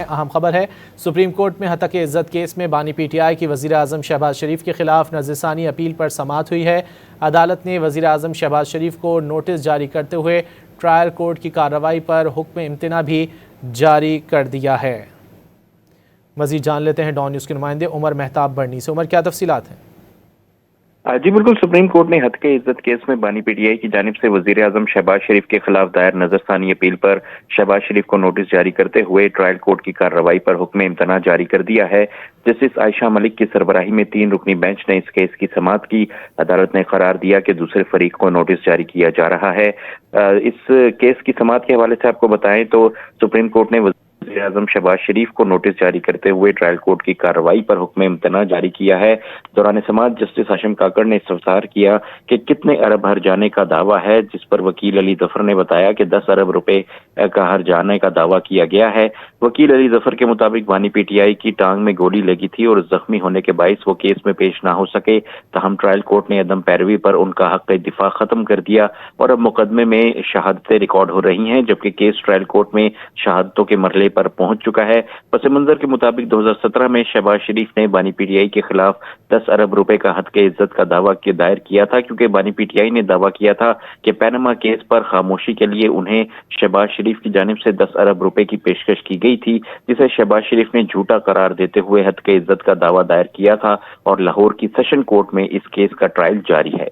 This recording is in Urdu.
اہم خبر ہے، سپریم کورٹ میں ہتک عزت کیس میں بانی پی ٹی آئی کی وزیر اعظم شہباز شریف کے خلاف نظر ثانی اپیل پر سماعت ہوئی ہے۔ عدالت نے وزیر اعظم شہباز شریف کو نوٹس جاری کرتے ہوئے ٹرائل کورٹ کی کارروائی پر حکم امتناع بھی جاری کر دیا ہے۔ مزید جان لیتے ہیں ڈان نیوز کے نمائندے عمر مہتاب برنی سے۔ عمر، کیا تفصیلات ہیں؟ جی بالکل، سپریم کورٹ نے ہتک عزت کیس میں بانی پی ٹی آئی کی جانب سے وزیر اعظم شہباز شریف کے خلاف دائر نظر ثانی اپیل پر شہباز شریف کو نوٹس جاری کرتے ہوئے ٹرائل کورٹ کی کارروائی پر حکم امتناع جاری کر دیا ہے۔ جسٹس عائشہ ملک کی سربراہی میں 3 رکنی بینچ نے اس کیس کی سماعت کی۔ عدالت نے قرار دیا کہ دوسرے فریق کو نوٹس جاری کیا جا رہا ہے۔ اس کیس کی سماعت کے حوالے سے آپ کو بتائیں تو سپریم کورٹ نے وزیر اعظم شہباز شریف کو نوٹس جاری کرتے ہوئے ٹرائل کورٹ کی کارروائی پر حکم امتناع جاری کیا ہے۔ دوران سماعت جسٹس ہاشم کاکڑ نے استفسار کیا کہ کتنے ارب ہر جانے کا دعویٰ ہے، جس پر وکیل علی ظفر نے بتایا کہ 10 ارب روپے کا ہر جانے کا دعویٰ کیا گیا ہے۔ وکیل علی ظفر کے مطابق بانی پی ٹی آئی کی ٹانگ میں گولی لگی تھی اور زخمی ہونے کے باعث وہ کیس میں پیش نہ ہو سکے، تاہم ٹرائل کورٹ نے عدم پیروی پر ان کا حق دفاع ختم کر دیا اور اب مقدمے میں شہادتیں ریکارڈ ہو رہی ہیں، جبکہ کیس ٹرائل کورٹ میں شہادتوں کے مرحلے پر پہنچ چکا ہے۔ پس منظر کے مطابق 2017 میں شہباز شریف نے بانی پی ٹی آئی کے خلاف 10 ارب روپے کا ہتک عزت کا دعویٰ دائر کیا تھا، کیونکہ بانی پی ٹی آئی نے دعویٰ کیا تھا کہ پینما کیس پر خاموشی کے لیے انہیں شہباز شریف کی جانب سے 10 ارب روپے کی پیشکش کی گئی تھی، جسے شہباز شریف نے جھوٹا قرار دیتے ہوئے ہتک عزت کا دعویٰ دائر کیا تھا اور لاہور کی سیشن کورٹ میں اس کیس کا ٹرائل جاری ہے۔